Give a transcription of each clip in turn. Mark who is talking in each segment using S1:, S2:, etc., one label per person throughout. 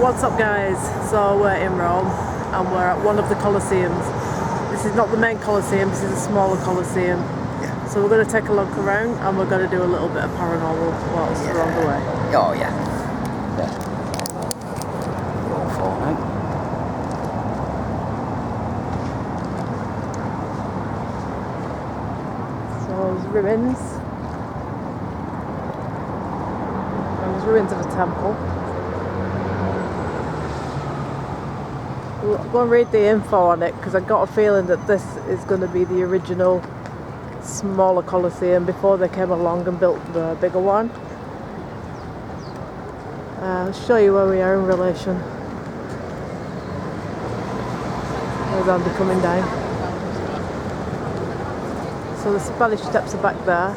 S1: What's up guys? So we're in Rome and we're at one of the coloseums. This is not the main coloseum, this is a smaller coloseum.
S2: Yeah.
S1: So we're going to take a look around and we're going to do a little bit of paranormal whilst we're on the way.
S2: Oh yeah. Roll for now.
S1: So there's ruins. And there's ruins of a temple. We'll go and read the info on it because I got a feeling that this is going to be the original smaller coliseum before they came along and built the bigger one. I'll show you where we are in relation. There's Andy coming down. So the Spanish steps are back there.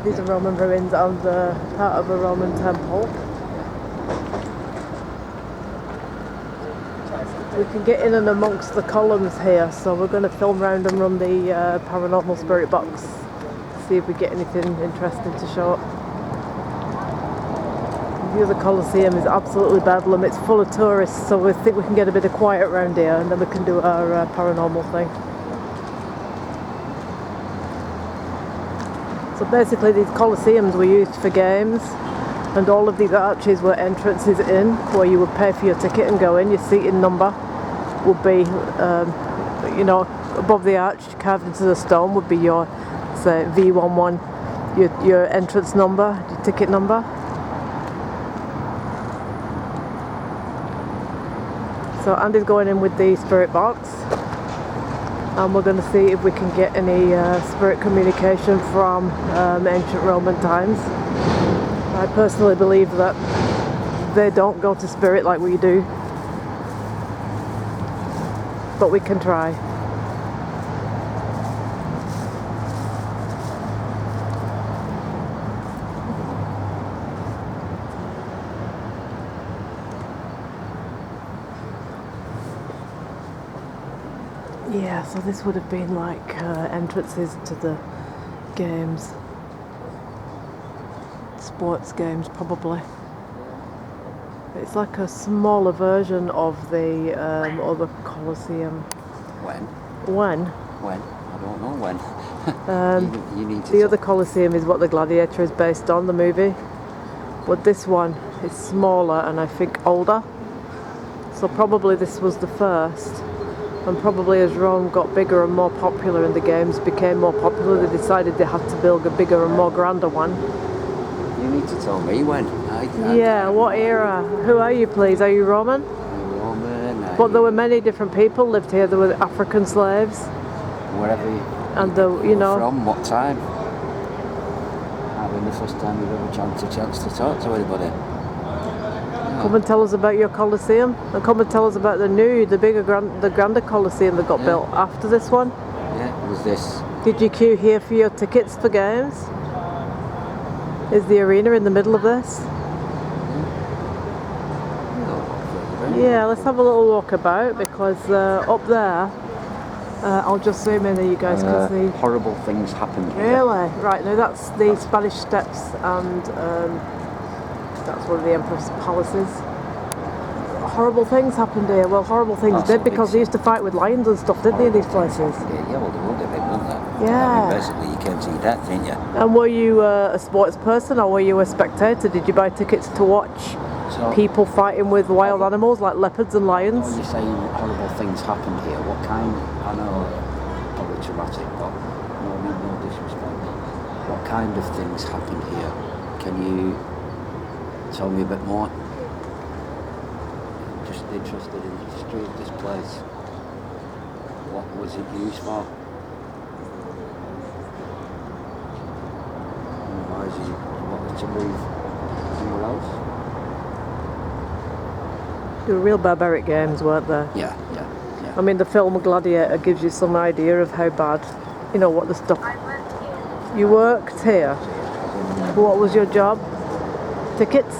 S1: These are Roman ruins and part of a Roman temple. We can get in and amongst the columns here, so we're going to film round and run the paranormal spirit box, see if we get anything interesting to show up. The other Colosseum is absolutely bedlam, it's full of tourists, so we think we can get a bit of quiet around here and then we can do our paranormal thing. So basically these Colosseums were used for games, and all of these arches were entrances in, where you would pay for your ticket and go in. Your seating number would be, above the arch, carved into the stone, would be your, say, V11, your entrance number, your ticket number. So Andy's going in with the spirit box, and we're going to see if we can get any spirit communication from ancient Roman times. I personally believe that they don't go to spirit like we do, but we can try. Yeah, so this would have been like entrances to the games. Sports games probably. It's like a smaller version of the other Colosseum.
S2: When?
S1: When?
S2: When? I don't know when. you need to
S1: the other Colosseum is what the Gladiator is based on, the movie. But this one is smaller and I think older. So probably this was the first. And probably as Rome got bigger and more popular and the games became more popular, they decided they had to build a bigger and more grander one.
S2: You need to tell me when.
S1: What era? Who are you, please? Are you Roman?
S2: I'm Roman.
S1: But there were many different people lived here. There were African slaves.
S2: Wherever you from, what time? That'd been the first time you've ever had a chance to talk to anybody. Yeah.
S1: Come and tell us about your Colosseum, and come and tell us about the grander Colosseum that got built after this one.
S2: Yeah, it was this.
S1: Did you queue here for your tickets for games? Is the arena in the middle of this? Yeah, let's have a little walk about, because up there, I'll just zoom in and you guys can see.
S2: Horrible things happened here.
S1: Really? Right, now that's the Spanish Steps, and that's one of the Emperor's palaces. Horrible things happened here. Well, horrible things did, because they used to fight with lions and stuff, didn't they, in these places?
S2: Yeah, well, they would have been, wouldn't they?
S1: Yeah.
S2: I mean, basically, you came to your death, didn't you?
S1: And were you a sports person, or were you a spectator? Did you buy tickets to watch people fighting with wild animals like leopards and lions?
S2: You're saying horrible things happened here. What kind? I know, probably traumatic, but no disrespect. What kind of things happened here? Can you tell me a bit more? I'm just interested in the history of this place. What was it used for? Why is he wanting to move somewhere else?
S1: They were real barbaric games, weren't they?
S2: Yeah.
S1: I mean, the film Gladiator gives you some idea of how bad, what the stuff. You worked here. What was your job? Tickets?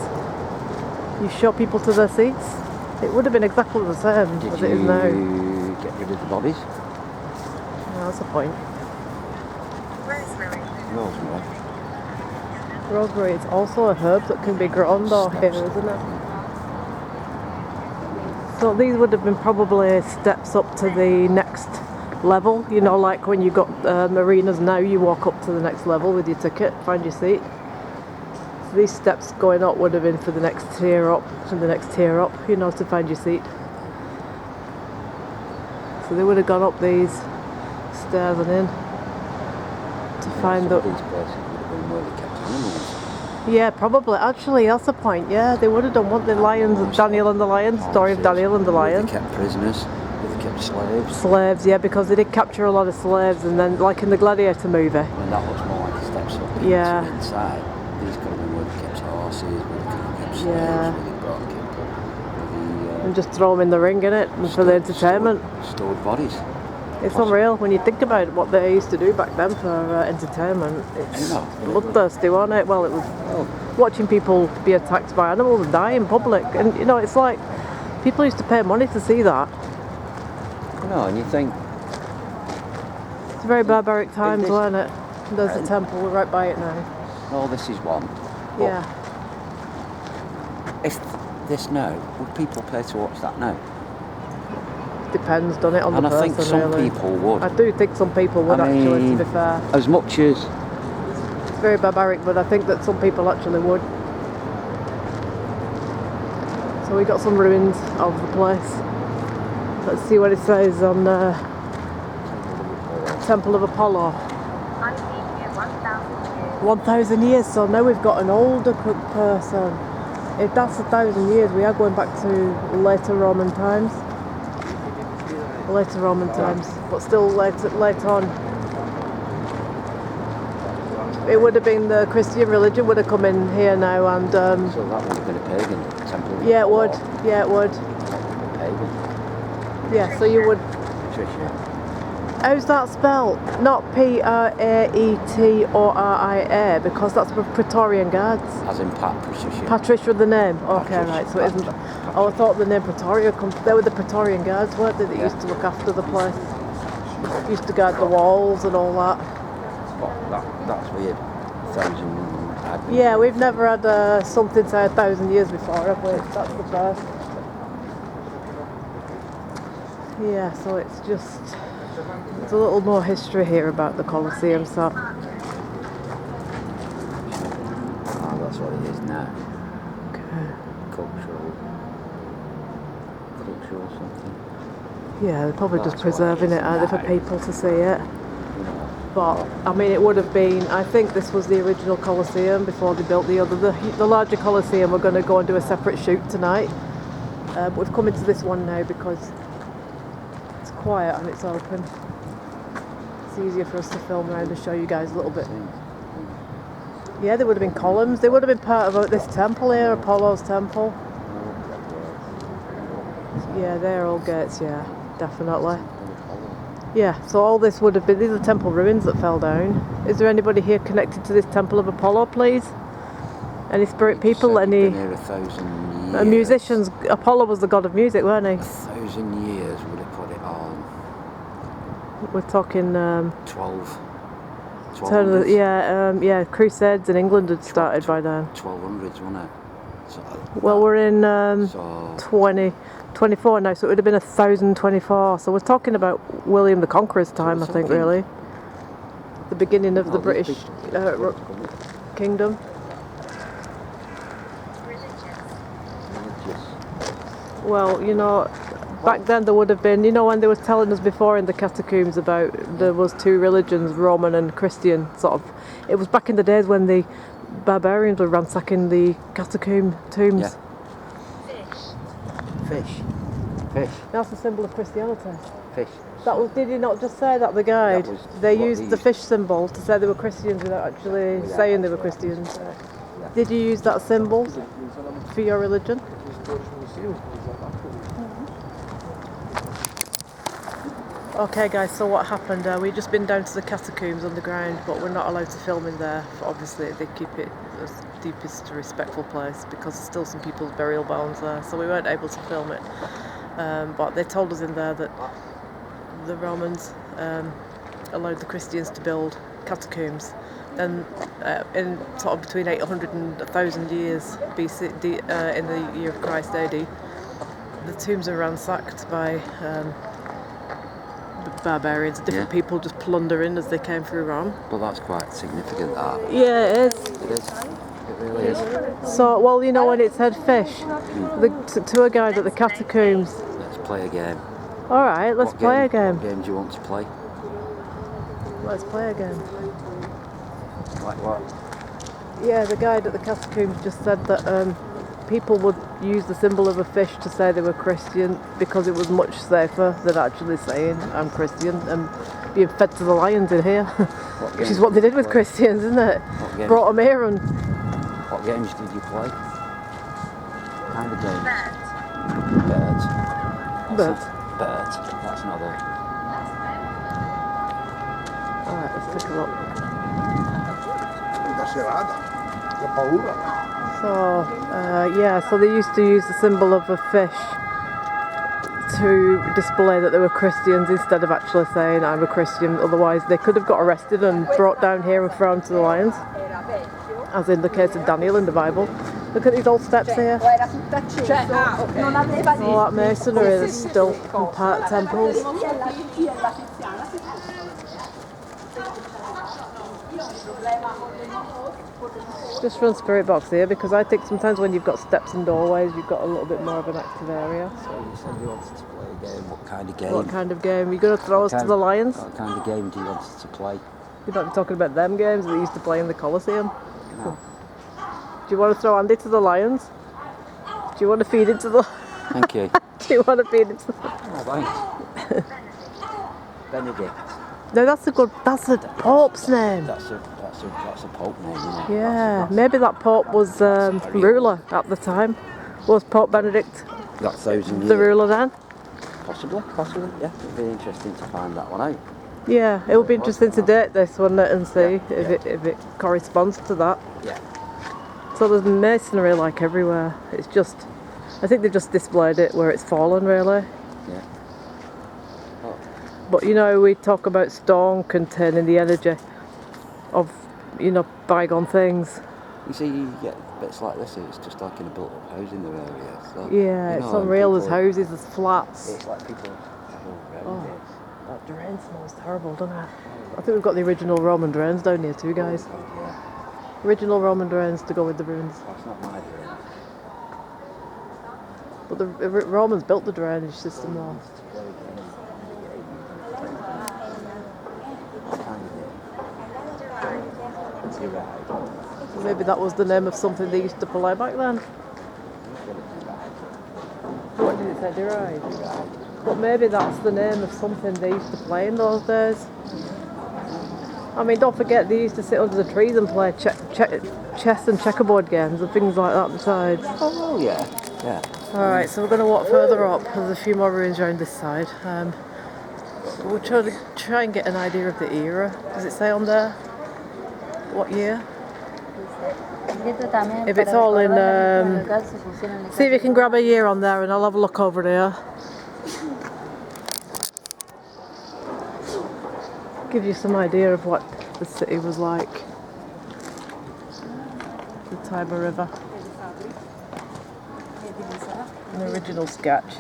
S1: You show people to their seats? It would have been exactly the same as it is now.
S2: Did you get rid of the bodies?
S1: Yeah, that's the point.
S2: Rosemary.
S1: Rosemary is also a herb that can be grown though here, isn't it? So these would have been probably steps up to the next level, you know, like when you got marinas now, you walk up to the next level with your ticket, find your seat. So these steps going up would have been for the next tier up and the next tier up, you know, to find your seat. So they would have gone up these stairs and in to find the...
S2: These places would have been where they kept animals.
S1: Yeah, probably. Actually, that's the point. Yeah, they would have done what the lions, Daniel and the lions, story of Daniel and the lion.
S2: They kept prisoners, they kept slaves.
S1: Slaves, yeah, because they did capture a lot of slaves, and then, like in the Gladiator movie.
S2: And that looks more like steps up
S1: Yeah.
S2: inside. These could have been where they kept horses, where they could have kept slaves,
S1: Yeah.
S2: where they brought people.
S1: And just throw them in the ring, innit, and for the entertainment.
S2: Stored bodies.
S1: It's unreal when you think about what they used to do back then for entertainment. It's bloodthirsty, wasn't it? Well, it was watching people be attacked by animals and die in public. And, you know, it's like people used to pay money to see that.
S2: You know, and you think...
S1: It's very barbaric times, weren't it? There's a temple, we're right by it now.
S2: Oh, this is one.
S1: Yeah.
S2: If this now, would people pay to watch that now?
S1: Depends, doesn't it, on
S2: And
S1: the person,
S2: I think some
S1: really.
S2: people would.
S1: I do think some people would, actually, to be fair.
S2: As much as...
S1: It's very barbaric, but I think that some people actually would. So we got some ruins of the place. Let's see what it says on Temple of Apollo. 1,000 years, so now we've got an older person. If that's 1,000 years, we are going back to later Roman times. Later Roman times, but still late on. It would have been the Christian religion would have come in here now, and
S2: So that would have been a pagan temple.
S1: yeah, it would. Yeah, it would.
S2: Pagan.
S1: Yeah, so you would.
S2: Patricia.
S1: How's that spelled? Not Praetorian, because that's for Praetorian guards.
S2: As in Patricia.
S1: Patricia, the name. Okay,
S2: Patricia.
S1: right. So it isn't. Oh, I thought the name Praetoria comes. They were the Praetorian guards, weren't they? That used to look after the place. Used to guard the walls and all that.
S2: Well, that's weird. 1,000.
S1: Yeah, we've never had something say 1,000 years before, have we? That's the first. Yeah, so it's just. There's a little more history here about the Coloseum, so.
S2: Oh, that's what it is now.
S1: Okay.
S2: Cultural something.
S1: Yeah, they're probably just
S2: That's what
S1: preserving
S2: it
S1: it
S2: is
S1: either for
S2: now.
S1: people to see it. But, I mean, it would have been, I think this was the original Coliseum before they built the other. The larger Coliseum, we're going to go and do a separate shoot tonight. But we've come into this one now because it's quiet and it's open. It's easier for us to film around and show you guys a little bit. Yeah, there would have been columns. They would have been part of this temple here, Apollo's temple. Yeah, they're all gates, yeah, definitely. Yeah, so all this would have been, these are temple ruins that fell down. Is there anybody here connected to this temple of Apollo, please? Any spirit people, any...
S2: Been here 1,000 years.
S1: Musicians, Apollo was the god of music, weren't he?
S2: 1,000 years would have put it on.
S1: We're talking...
S2: 12.
S1: yeah, Crusades in England had started by then.
S2: 1200s, wasn't it? So,
S1: Well, we're in
S2: so
S1: 2024 now, so it would have been 1024. So we're talking about William the Conqueror's time, I think,
S2: something-
S1: really. The beginning of the
S2: well,
S1: British kingdom.
S2: religious.
S1: Well, you know, back then there would have been, you know, when they were telling us before in the catacombs about there was two religions, Roman and Christian, sort of. It was back in the days when the barbarians were ransacking the catacomb tombs.
S2: Yeah. Fish.
S1: That's the symbol of Christianity.
S2: Fish.
S1: That was, did he not just say that, the guide?
S2: That was
S1: They
S2: what
S1: used
S2: they
S1: the
S2: used.
S1: fish symbol to say they were Christians without actually saying they were Christians. Did you use that symbol for your religion? Okay guys, so what happened? We've just been down to the catacombs underground, but we're not allowed to film in there. Obviously they keep it as deepest respectful place because there's still some people's burial bones there, so we weren't able to film it. But they told us in there that the Romans allowed the Christians to build catacombs. Then in sort of between 800 and 1,000 years BC, in the year of Christ AD, the tombs are ransacked by barbarians, different people just plundering as they came through Rome.
S2: Well, that's quite significant, that.
S1: Yeah, it is.
S2: It is. It really is.
S1: So, well, you know, when it said fish, the tour guide at the catacombs.
S2: Let's play a game.
S1: All right, let's play a game.
S2: What game do you want to play?
S1: Let's play a game.
S2: Like what?
S1: Yeah, the guide at the catacombs just said that people would use the symbol of a fish to say they were Christian because it was much safer than actually saying I'm Christian and being fed to the lions in here, which is what they did with Christians, isn't it? Brought them here and...
S2: What games did you play? What kind of games? Birds.
S1: Birds.
S2: Birds. That's not it.
S1: Alright, let's take a look. So, yeah, so they used to use the symbol of a fish to display that they were Christians instead of actually saying I'm a Christian. Otherwise they could have got arrested and brought down here and thrown to the lions, as in the case of Daniel in the Bible. Look at these old steps here. All that masonry that's still in part temples. Just run spirit box here because I think sometimes when you've got steps and doorways you've got a little bit more of an active area.
S2: So you said you wanted to play a game. What kind of game?
S1: What kind of game? Are you going to throw us to the lions?
S2: What kind of game do you want us to play?
S1: You're not talking about them games that we used to play in the coloseum?
S2: No.
S1: Do you want to throw Andy to the lions? Do you want to feed him to the...
S2: Thank you.
S1: Do you want to feed him to the...
S2: Oh, thanks. Benedict.
S1: No, that's a Pope's name.
S2: That's a Pope name, isn't it?
S1: Yeah, maybe that Pope was ruler at the time. Was Pope Benedict
S2: That 1,000 years.
S1: the ruler then?
S2: Possibly, yeah. It'd be interesting to find that one out.
S1: Yeah, it would be interesting to date this, wouldn't it, and see if it corresponds to that.
S2: Yeah.
S1: So there's masonry like everywhere. It's just, I think they just displayed it where it's fallen, really.
S2: Yeah. Oh.
S1: But you know, we talk about stone containing the energy of, you know, bygone things.
S2: You see, you get bits like this, it's just like in a built-up housing area. So,
S1: Yeah, it's unreal. There's houses, there's flats.
S2: It's like people...
S1: That drain smells terrible, doesn't it? I think we've got the original Roman drains down here too, guys. Original Roman drains to go with the ruins.
S2: That's not my drain.
S1: But the Romans built the drainage system though. Maybe that was the name of something they used to play back then. What did it say? Deride? But maybe that's the name of something they used to play in those days. I mean, don't forget they used to sit under the trees and play chess and checkerboard games and things like that besides.
S2: Oh, yeah.
S1: Alright, so we're going to walk further up. There's a few more ruins around this side. We'll try and get an idea of the era. Does it say on there? What year? If it's all in... see if you can grab a year on there and I'll have a look over there. Give you some idea of what the city was like. The Tiber River. An original sketch.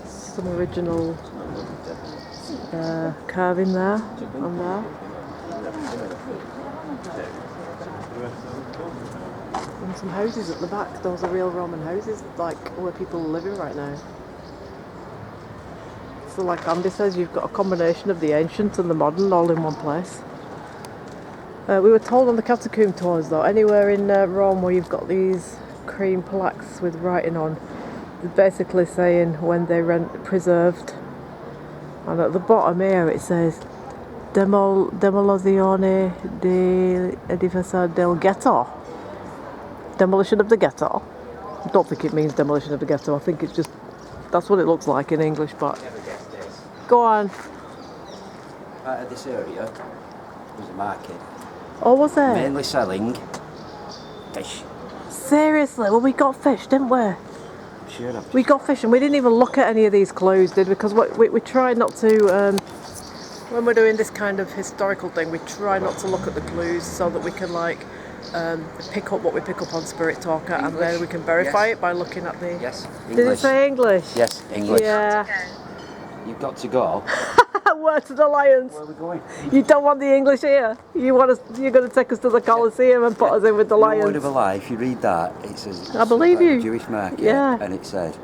S1: Some original carving there, on there. And some houses at the back. Those are real Roman houses, like where people are living right now. So like Andy says, you've got a combination of the ancient and the modern all in one place. We were told on the catacomb tours though, anywhere in Rome where you've got these cream plaques with writing on, they're basically saying when they were preserved. And at the bottom here it says Demolizione di edificio del ghetto. Demolition of the ghetto. I don't think it means demolition of the ghetto. I think it's just, that's what it looks like in English, but go on.
S2: Out of this area was a market.
S1: Oh, was there?
S2: Mainly selling fish.
S1: Seriously? Well, we got fish, didn't we?
S2: Sure.
S1: We got fish and we didn't even look at any of these clues, did we? Because we tried not to When we're doing this kind of historical thing, we try not to look at the clues so that we can like pick up what we pick up on Spirit Talker, English. And then we can verify it by looking at the...
S2: Yes, English.
S1: Did it say English?
S2: Yes, English.
S1: Yeah.
S2: You've got to go.
S1: Where to the Lions?
S2: Where are we going?
S1: You don't want the English here. You want us? You're going to take us to the Coloseum and put us in with the Lions.
S2: Word of a lie. If you read that, it says.
S1: I believe you.
S2: Jewish market.
S1: Yeah.
S2: And it said,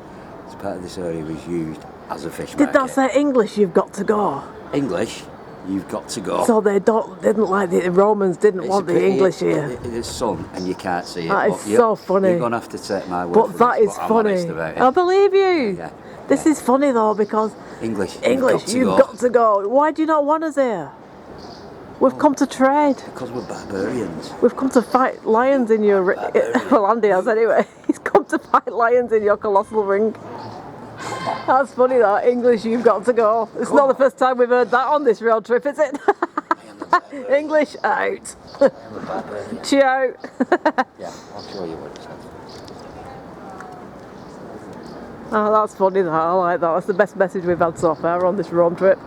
S2: as part of this area was used as a fish
S1: Did
S2: market.
S1: that say English? You've got to go.
S2: English. You've got to go.
S1: So they didn't like the Romans didn't want the English here.
S2: It is sun and you can't see it.
S1: That is so funny.
S2: You're going to have to take my word
S1: But
S2: for
S1: that
S2: this,
S1: is
S2: but I'm
S1: funny.
S2: honest about it.
S1: I believe you.
S2: Yeah.
S1: This is funny though because
S2: English.
S1: You've got to go. Why do you not want us here? We've come to trade.
S2: Because we're barbarians.
S1: We've come to fight lions in your... Well, Andy has anyway. He's come to fight lions in your colossal ring. That's funny that. English, you've got to go. It's not the first time we've heard that on this road trip, is it? English out. Ciao.
S2: Yeah, I'll show you what it says.
S1: Oh, that's funny that. I like that. That's the best message we've had so far on this road trip.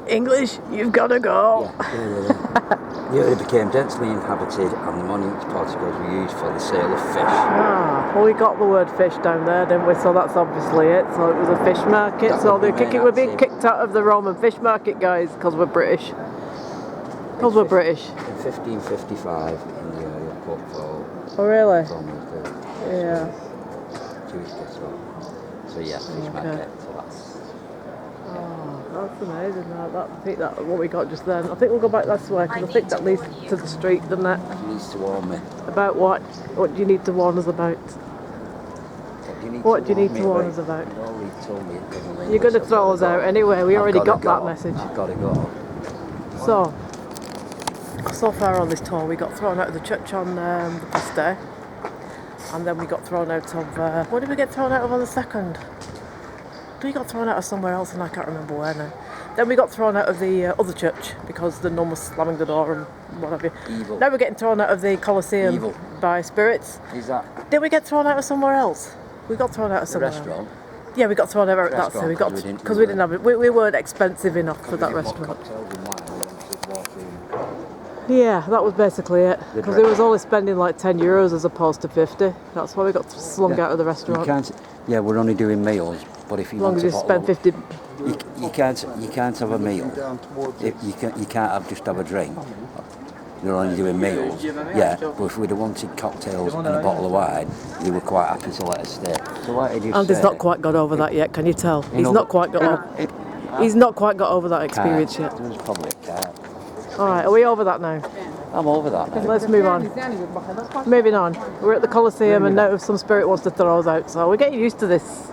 S1: English, you've got to go.
S2: Yeah. The area became densely inhabited and the monuments porticos were used for the sale of fish.
S1: Ah, well, we got the word fish down there, didn't we? So that's obviously it. So it was a fish market.
S2: That
S1: So
S2: would be
S1: we're being kicked out of the Roman fish market, guys, because we're British. Because we're British.
S2: In 1555 in the area Pope
S1: Oh, really?
S2: Yeah. Jewish castle. So yeah, fish market. So that's...
S1: Oh, that's amazing. I think that what we got just then. I think we'll go back this way because I think that leads to the street, doesn't it?
S2: He needs to warn me.
S1: About what? What do you need to warn us about? What do you need to warn us about? You're going to throw us out anyway. We already got that message.
S2: I've got to go.
S1: So far on this tour, we got thrown out of the church on the first day, and then we got thrown out of. What did we get thrown out of on the second? We got thrown out of somewhere else, and I can't remember where now. Then we got thrown out of the other church because the nun was slamming the door and what have you.
S2: Evil.
S1: Now we're getting thrown out of the Coloseum by spirits.
S2: Is that?
S1: Did we get thrown out of somewhere else? We got thrown out of somewhere.
S2: Restaurant.
S1: Yeah, we got thrown out of that. So we got because we didn't have it. We weren't expensive enough for that restaurant. Yeah, that was basically it. Because it was only spending like €10 as opposed to 50. That's why we got slung out of the restaurant.
S2: You can't. Yeah, we're only doing meals, but if you
S1: as long
S2: want
S1: as you spend 50.
S2: you can't have a meal. You can't just have a drink. You're only doing meals. Yeah, but if we'd have wanted cocktails and a bottle of wine, they were quite happy to let us stay. So why did you
S1: Andy's
S2: say?
S1: not quite got over that yet. Can you tell? He's not quite got. He's not quite got over that experience yet.
S2: There's probably a cat.
S1: All right, are we over that now?
S2: I'm over that now.
S1: Let's move on. Moving on. We're at the Coliseum and now some spirit wants to throw us out, so we're getting used to this.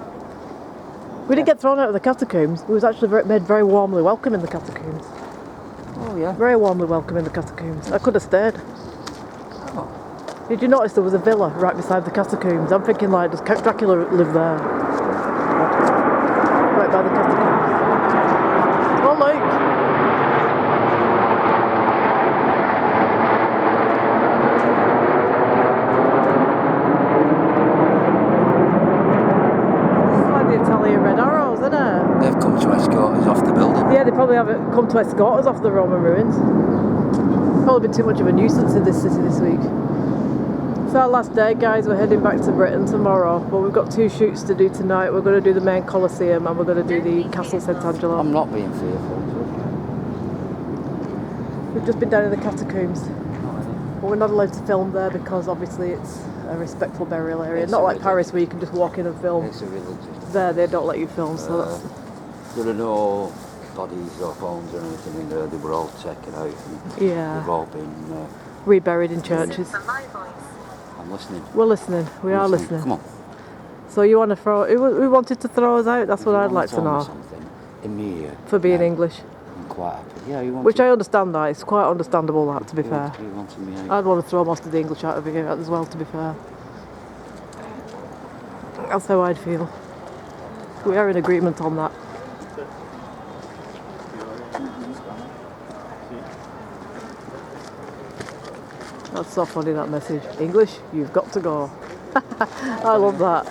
S1: We didn't get thrown out of the catacombs. We was actually made very warmly welcome in the catacombs.
S2: Oh yeah.
S1: Very warmly welcome in the catacombs. I could have stayed.
S2: Oh.
S1: Did you notice there was a villa right beside the catacombs? I'm thinking like, does Count Dracula live there? Right by the catacombs. Oh look!
S2: They've come to escort us off the building.
S1: Yeah, they probably haven't come to escort us off the Roman ruins. Probably been too much of a nuisance in this city this week. It's our last day, guys. We're heading back to Britain tomorrow, but we've got 2 shoots to do tonight. We're going to do the main Coliseum and we're going to do the Castle St Angelo.
S2: I'm not being fearful.
S1: We've just been down in the catacombs, but we're not allowed to film there because obviously it's a respectful burial area.
S2: It's
S1: not like Paris where you can just walk in and film.
S2: It's a religious.
S1: There, they don't let you film, so that's...
S2: There are no bodies or bones or anything in there. They were all taken out. And
S1: Yeah.
S2: They've all been...
S1: reburied in churches.
S2: I'm listening.
S1: We're listening. We are listening.
S2: Come on.
S1: So you want to throw... Who wanted to throw us out? That's what I'd like to know.
S2: Something immediate.
S1: For being English.
S2: I'm quite happy. Yeah, you want
S1: Which I understand that. It's quite understandable that, to be fair.
S2: You wanted me out.
S1: I'd want to throw most of the English out of here as well, to be fair. That's how I'd feel. We are in agreement on that. That's so funny, that message. English, you've got to go. I love that.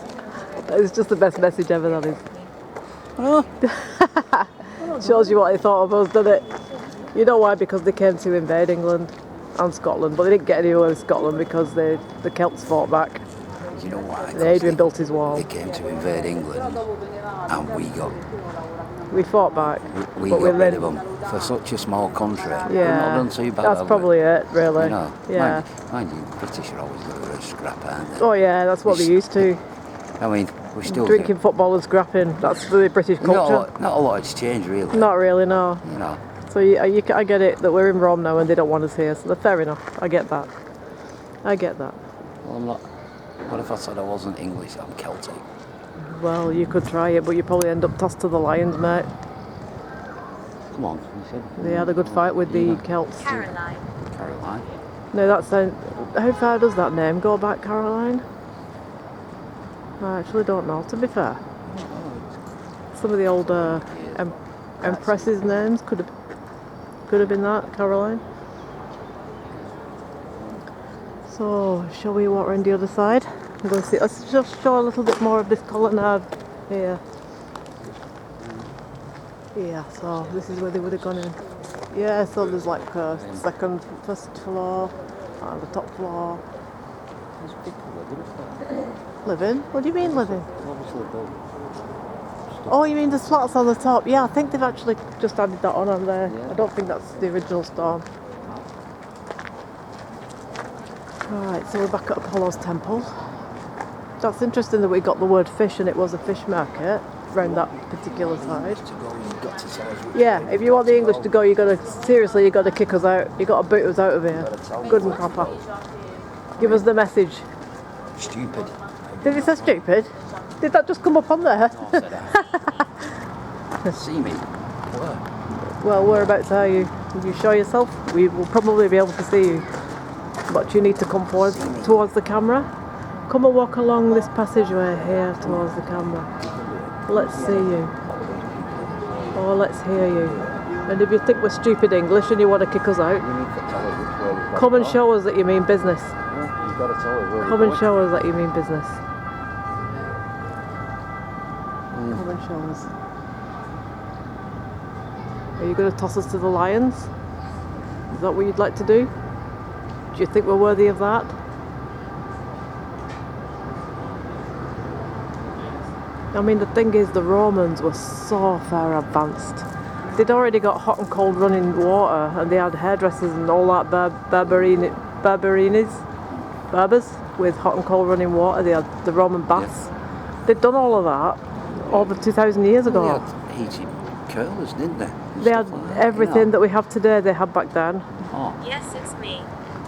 S1: It's just the best message ever, that is.
S2: Oh.
S1: Shows you what they thought of us, doesn't it? You know why? Because they came to invade England and Scotland, but they didn't get anywhere with Scotland because the Celts fought back.
S2: You know why?
S1: And Adrian built his wall.
S2: They came to invade England, and
S1: We fought back.
S2: we got rid of them for such a small country.
S1: Yeah,
S2: We're not done too bad.
S1: that's probably it, really.
S2: You know,
S1: yeah.
S2: mind you, British are always going to scrap, aren't they?
S1: Oh yeah, that's what they used to.
S2: I mean, we're still
S1: Drinking football and scrapping. That's the British culture.
S2: Not a lot has changed, really.
S1: Not really, no.
S2: You know.
S1: So I get it that we're in Rome now and they don't want us here. So fair enough. I get that. I get that.
S2: Well, I'm not. What if I said I wasn't English? I'm Celtic.
S1: Well, you could try it, but you probably end up tossed to the lions, mate.
S2: Come on, you said.
S1: They had a good fight with the Celts.
S3: Caroline.
S2: Caroline.
S1: No, that's how far does that name go back, Caroline? I actually don't know, to be fair. Some of the older empresses' names could have been that, Caroline. So, shall we walk around the other side? I'm going to see. Let's just show a little bit more of this colonnade here. Yeah, so this is where they would have gone in. Yeah, so there's like a first floor, and the top floor. Living? What do you mean living? Oh, you mean there's flats on the top? Yeah, I think they've actually just added that on there. Yeah. I don't think that's the original storm. Alright, so we're back at Apollo's temple. That's interesting that we got the word fish and it was a fish market around that particular side. Yeah, if you want the English to go, you got to kick us out. You got to boot us out of here. Good and proper. Give us the message.
S2: Stupid.
S1: Did it say stupid? Did that just come up on there?
S2: No, I said that. See me? Where?
S1: Well, whereabouts are you? If you show yourself, we will probably be able to see you. But you need to come forward towards the camera. Come and walk along this passageway here towards the camera. Let's see you. Or let's hear you. And if you think we're stupid English and you want to kick us out, come and show us that you mean business. Come and show us that you mean business. Come and show us. Are you going to toss us to the lions? Is that what you'd like to do? Do you think we're worthy of that? I mean, the thing is, the Romans were so far advanced. They'd already got hot and cold running water, and they had hairdressers and all that Berbers with hot and cold running water. They had the Roman baths. Yeah. They'd done all of that over 2,000 years ago.
S2: Well, they had heated curlers, didn't they?
S1: They had everything that we have today. They had back then.
S2: Oh.
S3: Yes, it's me.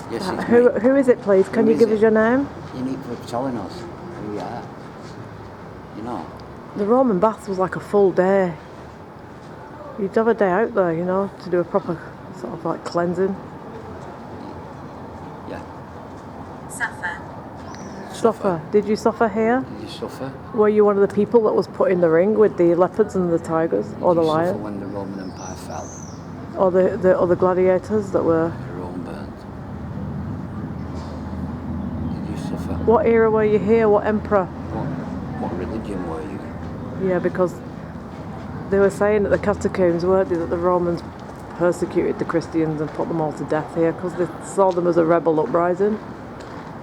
S2: Yes, it's
S1: who is it, please? Can you give us your name?
S2: You need to be telling us who you are. You know.
S1: The Roman baths was like a full day. You'd have a day out there, you know, to do a proper sort of like cleansing.
S2: Yeah.
S1: Suffer. Did you suffer here?
S2: Did you suffer?
S1: Were you one of the people that was put in the ring with the leopards and the tigers, or the lions?
S2: Did you suffer when the Roman Empire fell?
S1: Or the other gladiators that were?
S2: Rome burnt. Did you suffer?
S1: What era were you here? What emperor?
S2: What religion were you?
S1: Yeah, because they were saying at the catacombs, weren't they, that the Romans persecuted the Christians and put them all to death here because they saw them as a rebel uprising.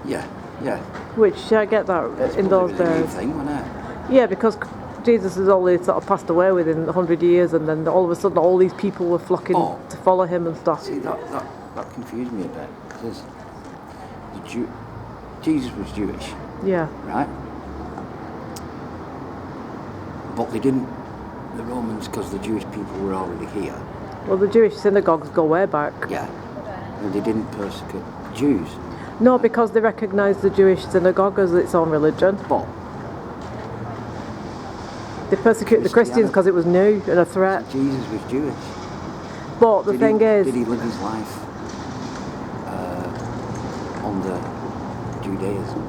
S2: Yeah, yeah.
S1: Which I get that
S2: That's
S1: in those days.
S2: Thing, wasn't it?
S1: Yeah, because Jesus has only sort of passed away within 100 years, and then all of a sudden all these people were flocking to follow him and stuff.
S2: See, that confused me a bit because Jesus was Jewish.
S1: Yeah.
S2: Right. But they didn't. The Romans, because the Jewish people were already here.
S1: Well, the Jewish synagogues go way back.
S2: Yeah. And they didn't persecute Jews.
S1: No, because they recognised the Jewish synagogue as its own religion.
S2: But
S1: they persecuted the Christians because it was new and a threat.
S2: Jesus was Jewish.
S1: But the thing is...
S2: Did he live his life under Judaism?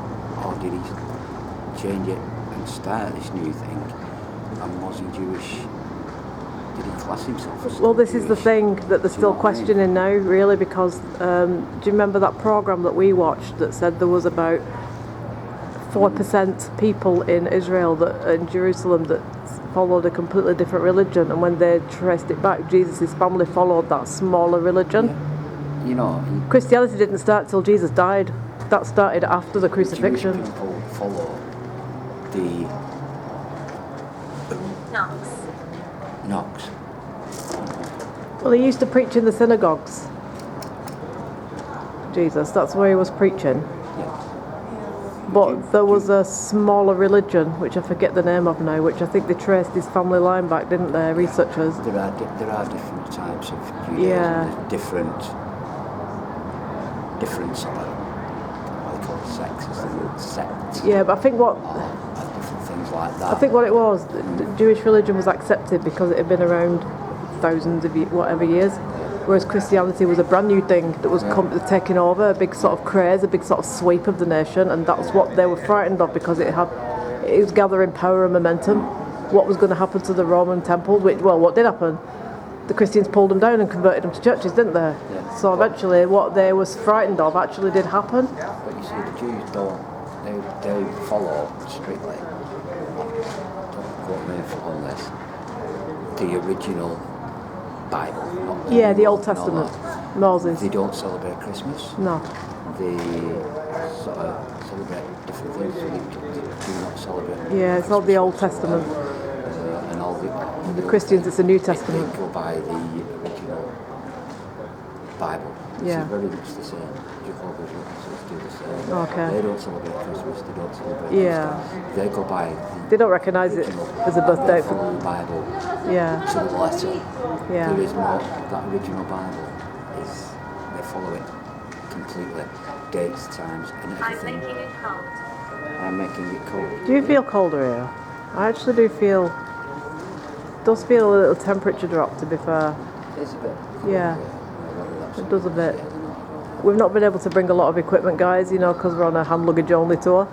S2: Or did he change it and start this new thing? And was he Jewish? Did he class himself as
S1: Well, this
S2: Jewish?
S1: is the thing that they're still questioning now, really, because do you remember that programme that we watched that said there was about 4% people in Israel, in Jerusalem, that followed a completely different religion, and when they traced it back, Jesus' family followed that smaller religion.
S2: Yeah. You know,
S1: Christianity didn't start till Jesus died. That started after the crucifixion.
S2: Jewish people follow the Knox.
S1: Well, he used to preach in the synagogues. Jesus, that's where he was preaching.
S2: Yeah.
S1: But there was a smaller religion, which I forget the name of now, which I think they traced his family line back, didn't they, researchers?
S2: There are different types of Judaism.
S1: Yeah.
S2: There's different sort of, what they call sects.
S1: Yeah, but I think what...
S2: different things like that.
S1: I think what it was, the Jewish religion was accepted because it had been around thousands of years, whereas Christianity was a brand new thing that was taking over, a big sort of craze, a big sort of sweep of the nation, and that's what they were frightened of because it was gathering power and momentum. What was going to happen to the Roman temples? What did happen? The Christians pulled them down and converted them to churches, didn't they? Yeah. So eventually what they was frightened of actually did happen.
S2: But you see, the Jews they follow strictly, don't quote me on this, the original Bible. Not
S1: the Old Testament. Moses.
S2: They don't celebrate Christmas.
S1: No.
S2: They sort of celebrate different things. So they do not celebrate
S1: Christmas. It's not the Old Testament.
S2: And all
S1: the Christians, it's the New Testament.
S2: They go by the original Bible.
S1: Yeah.
S2: It's very much the same. Jehovah's Witnesses do the same.
S1: Okay.
S2: They don't celebrate Christmas. They don't celebrate Easter. They go by
S1: they don't recognise it as a birthday.
S2: The Bible.
S1: Yeah.
S2: To the letter.
S1: Yeah.
S2: There is no, that original Bible is, they follow it completely. Dates, times, and everything.
S3: I'm making it cold.
S2: I'm making it cold.
S1: Do you feel colder here? I actually do feel, does feel a little temperature drop, to be fair.
S2: It's a bit.
S1: Yeah. It does a bit. We've not been able to bring a lot of equipment, guys, because we're on a hand luggage only tour.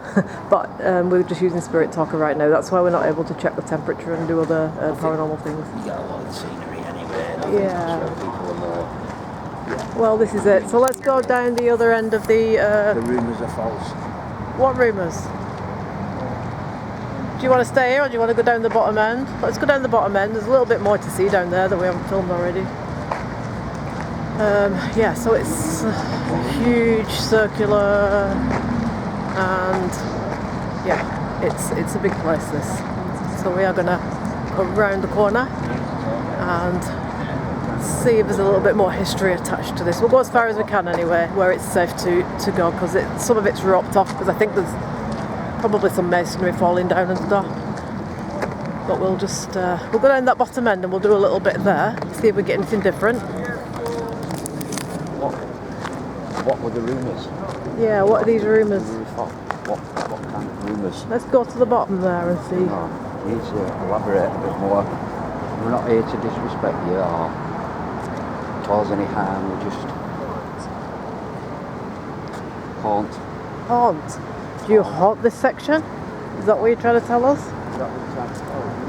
S1: But we're just using Spirit Talker right now. That's why we're not able to check the temperature and do other paranormal things.
S2: You get a lot of the scenery anyway.
S1: Yeah.
S2: People are more. Yeah.
S1: Well, this is it. So let's go down the other end of the...
S2: The rumours are false.
S1: What rumours? Do you want to stay here or do you want to go down the bottom end? Let's go down the bottom end. There's a little bit more to see down there that we haven't filmed already. So it's huge, circular, and it's a big place, this. So we are going to go round the corner and see if there's a little bit more history attached to this. We'll go as far as we can anyway, where it's safe to go, because some of it's roped off, because I think there's probably some masonry falling down and stuff. But we'll just we'll go down that bottom end and we'll do a little bit there, see if we get anything different.
S2: What were the rumours?
S1: Yeah, what are these rumours?
S2: What kind of rumours?
S1: Let's go to the bottom there and see.
S2: No, you need to elaborate a bit more. We're not here to disrespect you or cause any harm, we're just haunt.
S1: Haunt? Do you haunt this section? Is that what you're trying to tell us?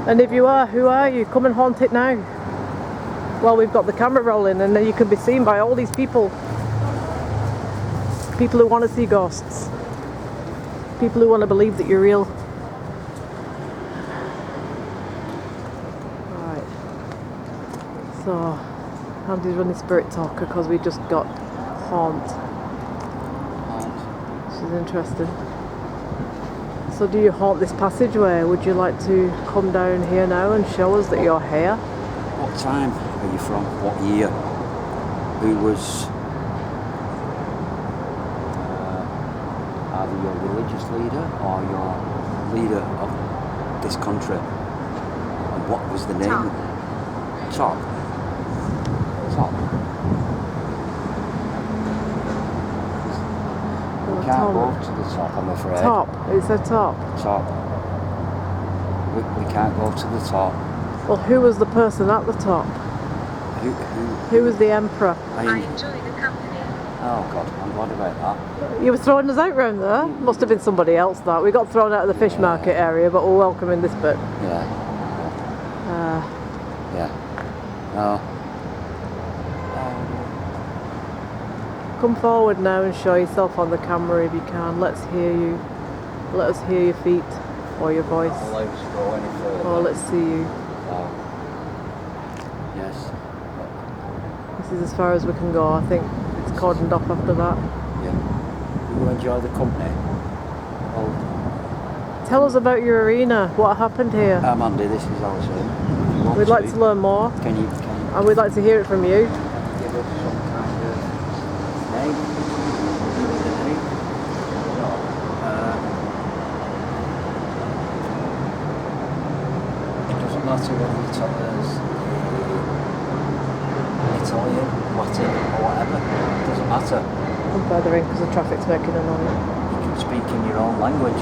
S1: And if you are, who are you? Come and haunt it now. Well, we've got the camera rolling and then you can be seen by all these people. People who want to see ghosts. People who want to believe that you're real. Right. So, Andy's running Spirit Talker because we just got haunt. Which is interesting. So do you haunt this passageway? Would you like to come down here now and show us that you're here?
S2: What time are you from? What year? Who was either your religious leader or your leader of this country? And what was the name? Top. We can't go to the top, I'm afraid.
S1: Top. It's a top.
S2: Top. We can't go to the top.
S1: Well, who was the person at the top? Who was the emperor?
S3: I enjoy the company.
S2: Oh God, I'm glad about that.
S1: You were throwing us out round there. Must have been somebody else that. We got thrown out of the fish market area, but we're welcome in this bit.
S2: Yeah. No.
S1: Come forward now and show yourself on the camera if you can. Let's hear you. Let us hear your feet. or your voice.
S2: Not allowed to go any further.
S1: Oh, let's see you.
S2: Yes.
S1: This is as far as we can go. I think it's cordoned off after that.
S2: Yeah. You enjoy the company? Well,
S1: Tell us about your arena. What happened here?
S2: Andy, this is Alison. If you want
S1: We'd like to learn more,
S2: Can you
S1: and we'd like to hear it from you.
S2: give us some kind of name? Give us a name. No. It doesn't matter whether you tell us Italian, Latin, or whatever. It doesn't matter.
S1: I'm further in because the traffic's making a noise.
S2: You can speak in your own language.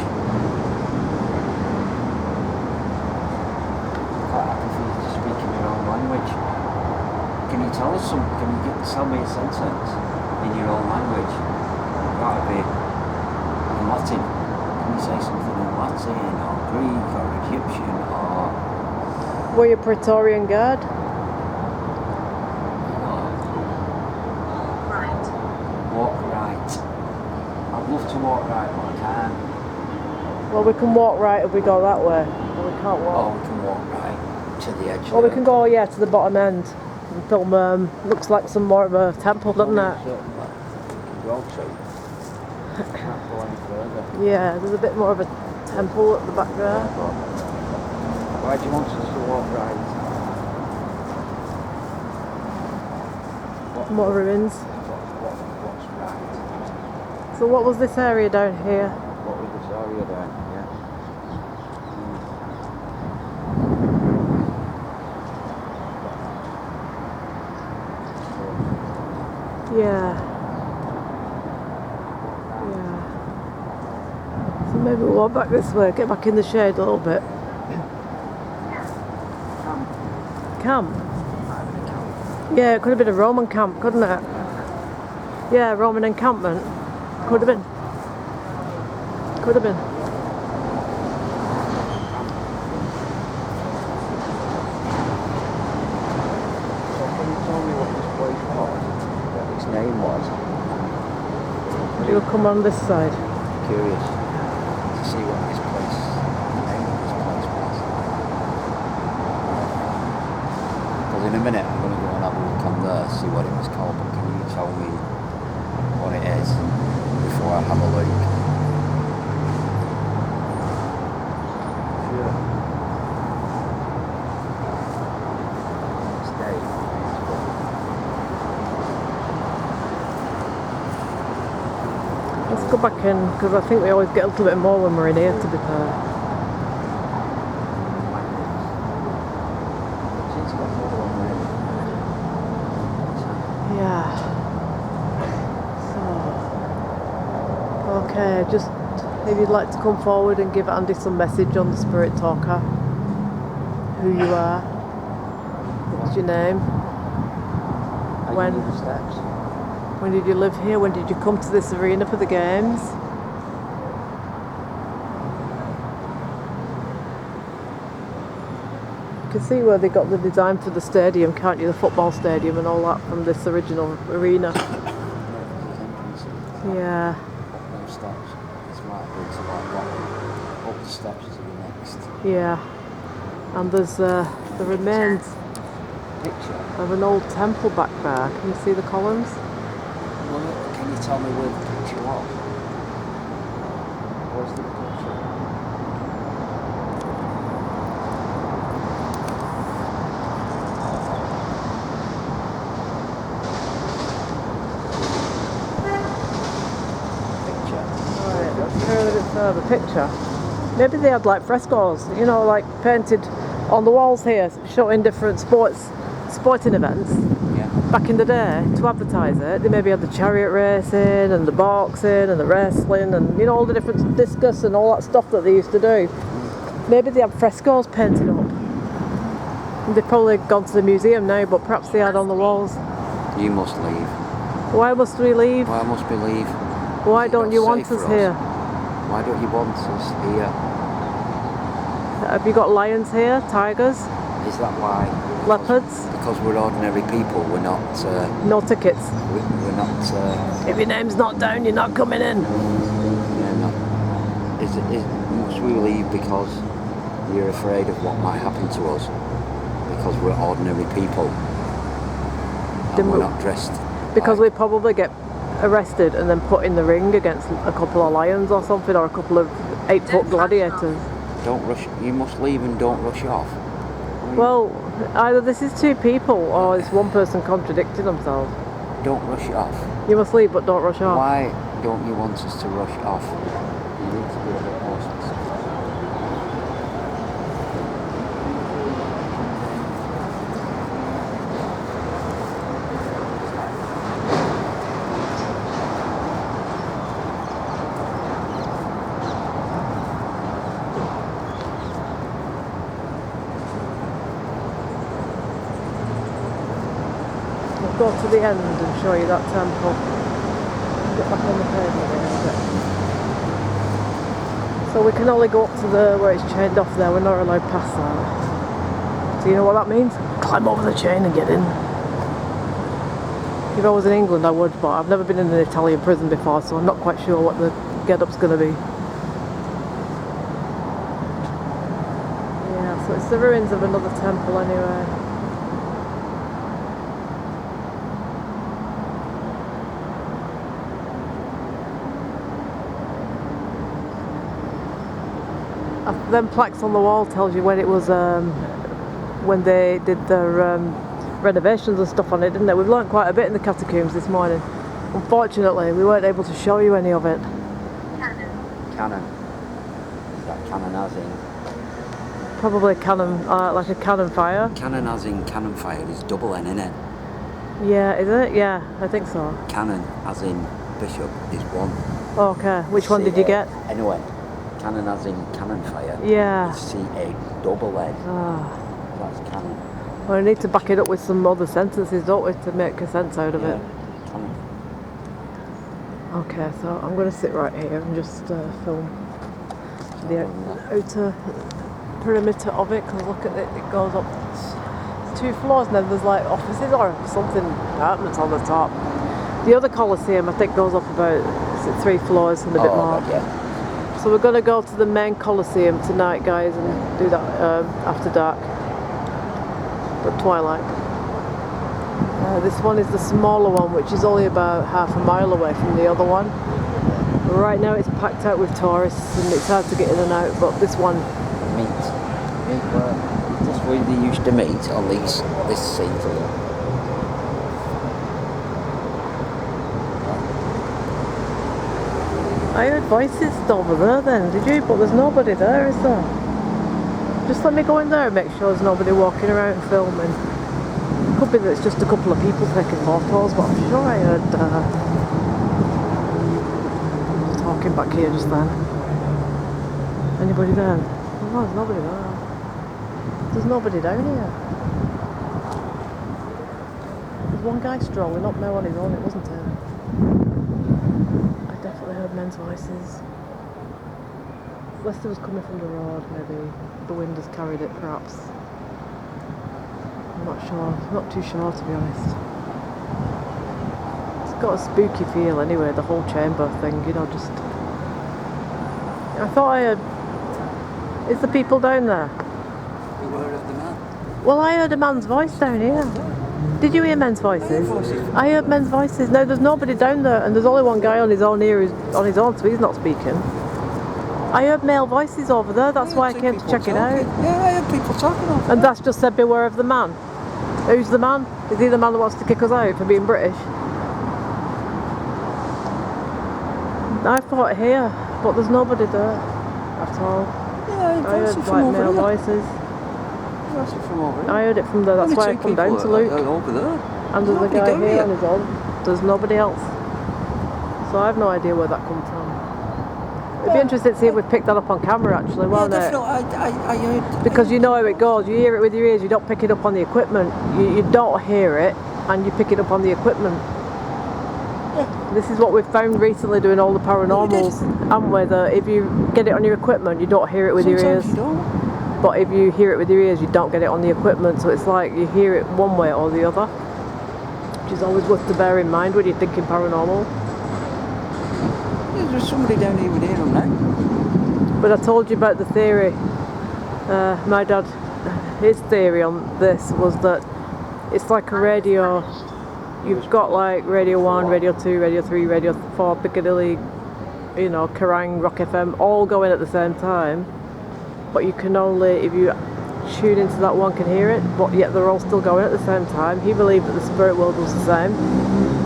S2: Quite happy for you to speak in your own language. Can you tell us some? Can you tell me a sentence in your own language? That'd be in Latin. Can you say something in Latin or Greek or Egyptian or?
S1: Were you Praetorian guard?
S3: Right.
S2: Walk right. I'd love to walk right, but I can't.
S1: Well, we can walk right if we go that way. Or we can't
S2: Oh,
S1: walk.
S2: we can walk right to the edge.
S1: Or we can go, yeah, to the bottom end and film. Looks like some more of a temple, doesn't it?
S2: We can go to. Can't go any further.
S1: Yeah, there's a bit more of a temple at the back there. But
S2: Why do you want us to walk right?
S1: more ruins.
S2: What's right?
S1: So what was this area down here?
S2: What was this area down here?
S1: Yeah. Yeah. So maybe we'll walk back this way, get back in the shade a little bit. Camp? Yeah, it could have been a Roman camp, couldn't it? Yeah, Roman encampment. Could have been. Could have been.
S2: So can you tell me what this place was? What its name was?
S1: You'll come on this side.
S2: Curious to see what this place, the name of this place was. Because in a minute I'm going to go and have a look on there, see what it was called, but can you tell me what it is before I have a look? Sure. It's Dave.
S1: Let's go back in, because I think we always get a little bit more when we're in here, to be fair. Yeah. So, okay, just if you'd like to come forward and give Andy some message on the Spirit Talker, who you are, what's your name, when did you live here, when did you come to this arena for the games? You can see where they got the design for the stadium, can't you? The football stadium and all that from this original arena. Yeah.
S2: Those steps. This might be to like walk up the steps to the next
S1: Yeah. And there's the remains
S2: picture.
S1: of an old temple back there. Can you see the columns?
S2: Well, can you tell me where the picture was? Where's the picture?
S1: Right, let's hear a little bit further. Picture. Maybe they had like frescoes, you know, like painted on the walls here, showing different sporting events.
S2: Yeah.
S1: Back in the day, to advertise it, they maybe had the chariot racing and the boxing and the wrestling and, you know, all the different discus and all that stuff that they used to do. Maybe they had frescoes painted up. They've probably gone to the museum now, but perhaps they had on the walls.
S2: You must leave.
S1: Why must we leave?
S2: Why must we leave?
S1: Why don't you want
S2: safe
S1: us
S2: for
S1: here?
S2: Why don't you want us here?
S1: Have you got lions here? Tigers?
S2: Is that why?
S1: Leopards?
S2: Because we're ordinary people. We're not.
S1: No tickets.
S2: We're not.
S1: If your name's not down, you're not coming in.
S2: Yeah, no. Must we leave because you're afraid of what might happen to us? Because we're ordinary people and we're not dressed.
S1: Because we probably get arrested and then put in the ring against a couple of lions or something, or a couple of 8-foot gladiators.
S2: Don't rush. You must leave and don't rush off.
S1: Well, either this is two people or it's one person contradicting themselves.
S2: Don't rush off.
S1: You must leave, but don't rush off.
S2: Why don't you want us to rush off? You need to be a bit more specific.
S1: Go to the end and show you that temple. Get back on the pavement here a bit. So we can only go up to where it's chained off there. We're not allowed past that. Do you know what that means? Climb over the chain and get in. If I was in England I would, but I've never been in an Italian prison before, so I'm not quite sure what the get-up's going to be. Yeah, so it's the ruins of another temple anyway. Them plaques on the wall tells you when it was when they did their renovations and stuff on it, didn't they? We've learnt quite a bit in the catacombs this morning. Unfortunately, we weren't able to show you any of it.
S2: Cannon. Is that cannon as in?
S1: Probably a cannon, like a cannon fire.
S2: Cannon as in cannon fire is double N, innit?
S1: Yeah, is it? Yeah, I think so.
S2: Cannon as in bishop is one.
S1: Okay, which one did you get?
S2: Anyway, cannon as in cannon fire.
S1: Yeah.
S2: It's C-A double N.
S1: Ah.
S2: That's cannon.
S1: Well, we need to back it up with some other sentences, don't we, to make a sense out of it.
S2: Cannon.
S1: Okay, so I'm going to sit right here and just film the outer perimeter of it, because look at it, it goes up 2 floors and then there's like offices or something, apartments on the top. The other coloseum I think goes up about 3 floors and a bit more.
S2: Right, yeah.
S1: So we're going to go to the main coloseum tonight, guys, and do that after dark, at twilight. This one is the smaller one, which is only about half a mile away from the other one. Right now it's packed out with tourists and it's hard to get in and out, but this one...
S2: Meat where just where they used to meet on this scene for them.
S1: I heard voices over there then, did you? But there's nobody there, is there? Just let me go in there and make sure there's nobody walking around filming. It could be that it's just a couple of people taking photos, but I'm sure I heard talking back here just then. Anybody there? No, there's nobody there. There's nobody down here. There's one guy strolling up now on his own, it wasn't him. I definitely heard men's voices. Lester was coming from the road, maybe the wind has carried it perhaps. I'm not sure, not too sure to be honest. It's got a spooky feel anyway, the whole chamber thing, you know, just... I thought I heard... Is the people down there?
S2: You heard of the man?
S1: Well, I heard a man's voice down here. Did you hear men's voices? I heard men's voices. No, there's nobody down there, and there's only one guy on his own here who's on his own, so he's not speaking. I heard male voices over there, that's why I came to check it out.
S2: Yeah, I heard people talking over there.
S1: And that's just said, beware of the man. Who's the man? Is he the man that wants to kick us out for being British? I thought here, but there's nobody there at all.
S2: Yeah,
S1: I heard like male voices.
S2: From over here.
S1: I heard it from there, that's why I come down to look.
S2: Over there.
S1: And there's a guy here on his own. There's nobody else. So I have no idea where that comes from. It'd be interesting to see if we picked that up on camera actually, won't it?
S2: I heard...
S1: Because you know how it goes, you hear it with your ears, you don't pick it up on the equipment. You don't hear it, and you pick it up on the equipment.
S2: Yeah.
S1: This is what we've found recently doing all the paranormals, and whether if you get it on your equipment, you don't hear it with your ears.
S2: You don't.
S1: But if you hear it with your ears, you don't get it on the equipment, so it's like you hear it one way or the other. Which is always worth to bear in mind when you're thinking paranormal.
S2: Yeah, there's somebody down here with hear them now.
S1: But I told you about the theory. My dad, his theory on this was that it's like a radio. You've got like Radio 1, Radio 2, Radio 3, Radio 4, Piccadilly, you know, Kerrang, Rock FM, all going at the same time. But you can only, if you tune into that one, can hear it, but yet they're all still going at the same time. He believed that the spirit world was the same,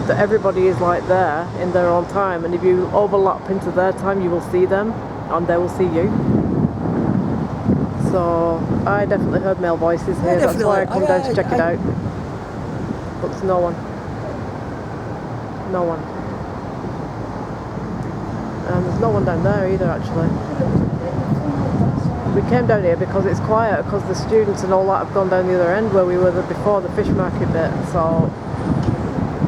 S1: that everybody is like there in their own time, and if you overlap into their time, you will see them, and they will see you. So I definitely heard male voices here. That's why I come down to check it out. But there's no one. No one. And there's no one down there either, actually. We came down here because it's quiet, because the students and all that have gone down the other end where we were before the fish market bit. So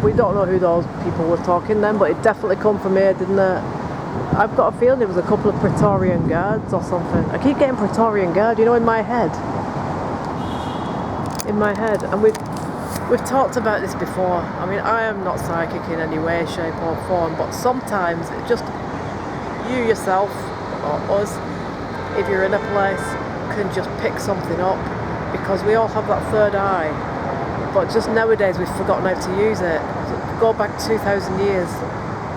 S1: we don't know who those people were talking then, but it definitely come from here, didn't it? I've got a feeling there was a couple of praetorian guards or something. I keep getting praetorian guard, you know, in my head. In my head. And we've talked about this before. I mean, I am not psychic in any way, shape or form, but sometimes it just, you yourself or us, if you're in a place, can just pick something up, because we all have that third eye, but just nowadays we've forgotten how to use it. Go back 2,000 years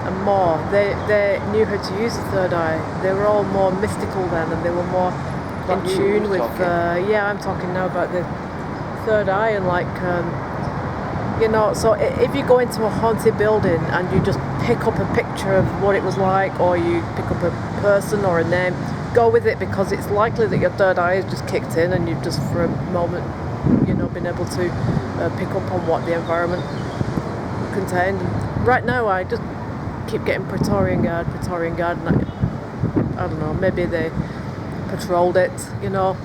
S1: and more, they knew how to use the third eye. They were all more mystical then, and they were more in tune with yeah, I'm talking now about the third eye, and like you know, so if you go into a haunted building and you just pick up a picture of what it was like, or you pick up a person or a name, go with it, because it's likely that your third eye has just kicked in and you've just for a moment, you know, been able to pick up on what the environment contained. And right now I just keep getting praetorian guard, and I don't know, maybe they patrolled it, you know,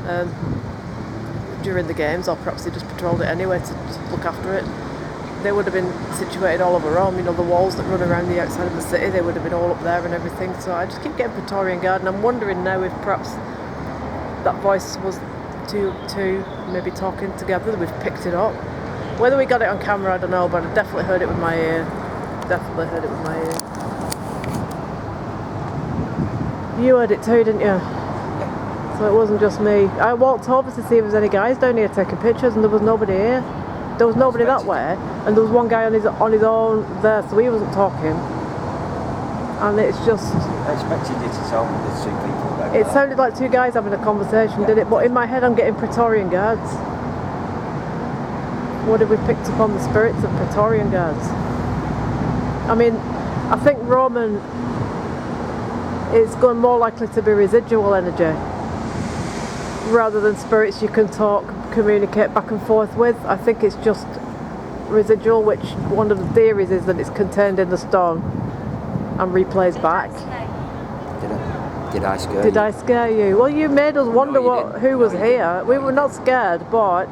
S1: during the games, or perhaps they just patrolled it anyway to just look after it. They would have been situated all over Rome, you know, the walls that run around the outside of the city, they would have been all up there and everything. So I just keep getting praetorian guard, and I'm wondering now if perhaps that voice was two maybe talking together, we've picked it up. Whether we got it on camera, I don't know, but I definitely heard it with my ear. Definitely heard it with my ear. You heard it too, didn't you? So it wasn't just me. I walked over to see if there was any guys down here taking pictures, and there was nobody here. There was nobody that way, and there was one guy on his own there, so he wasn't talking. And it's just,
S2: I expected you to tell me there's two people there.
S1: it sounded like two guys having a conversation, did it? But in my head I'm getting praetorian guards. What if we picked up on the spirits of praetorian guards? I mean, I think Roman is going more likely to be residual energy rather than spirits you can talk, communicate back and forth with. I think it's just residual, which one of the theories is that it's contained in the stone and replays back.
S2: Did I scare you?
S1: Did I scare you? Well, you made us wonder who was here. We were not scared, but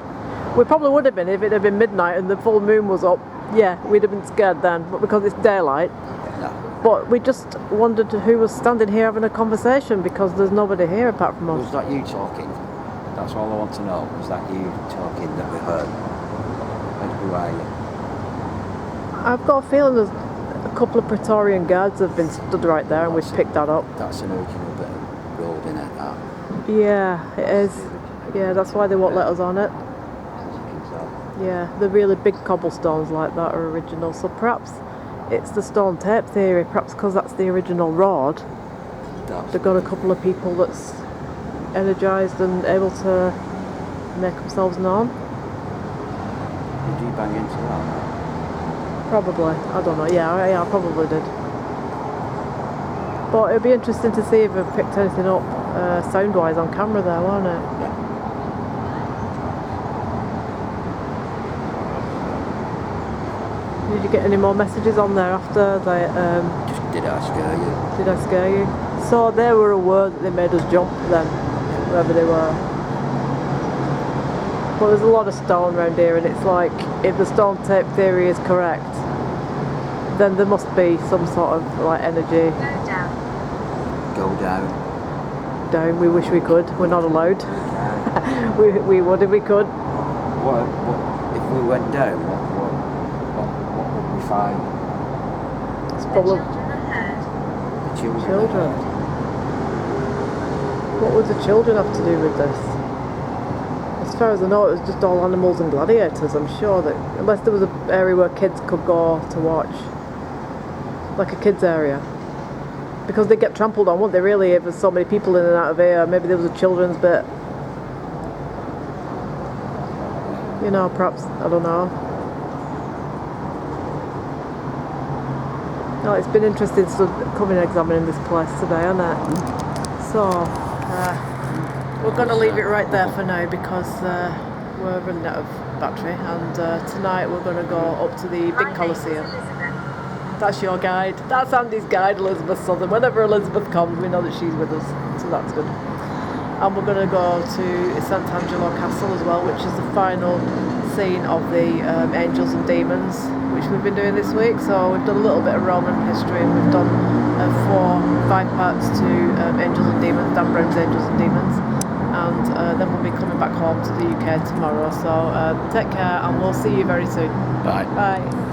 S1: we probably would have been if it had been midnight and the full moon was up. Yeah, we'd have been scared then, but because it's daylight.
S2: No.
S1: But we just wondered who was standing here having a conversation, because there's nobody here apart from us.
S2: Was that you talking? That's all I want to know. Was that you talking that we heard? And who are you?
S1: I've got a feeling there's a couple of praetorian guards have been stood right there, and we've picked that up.
S2: That's an original bit of road, isn't it? That.
S1: Yeah, it is. Yeah, that's why they won't let us on it. Yeah, the really big cobblestones like that are original. So perhaps it's the stone tape theory. Perhaps because that's the original road, they've got a couple of people that's energised and able to make themselves known.
S2: Did you bang into that?
S1: Probably. I don't know. Yeah, I probably did. But it'd be interesting to see if I picked anything up sound-wise on camera there, won't it?
S2: Yeah.
S1: Did you get any more messages on there after they?
S2: Just did I scare you?
S1: Did I scare you? So they were aware that they made us jump then, wherever they were. Well, there's a lot of stone around here, and it's like, if the stone tape theory is correct, then there must be some sort of like energy.
S3: Go down.
S2: Go down.
S1: Down. We wish we could. We're not allowed. we would if we could.
S2: What if we went down? What would we find?
S1: It's
S3: The
S1: full of
S3: children ahead.
S2: The children.
S1: children. What would the children have to do with this? As far as I know, it was just all animals and gladiators. I'm sure that, unless there was an area where kids could go to watch, like a kids area, because they get trampled on, won't they? Really, if there's so many people in and out of here, maybe there was a children's bit. You know, perhaps, I don't know. No, it's been interesting to come and examining this place today, hasn't it? So, we're going to leave it right there for now because we're running out of battery, and tonight we're going to go up to the big coloseum. That's your guide. That's Andy's guide, Elizabeth Southern. Whenever Elizabeth comes, we know that she's with us, so that's good. And we're going to go to Sant'Angelo Castle as well, which is the final scene of the Angels and Demons, which we've been doing this week. So we've done a little bit of Roman history, and we've done 5 parts to Angels and Demons, Dan Brown's Angels and Demons. And then we'll be coming back home to the UK tomorrow. So take care, and we'll see you very soon.
S2: Bye.
S1: Bye.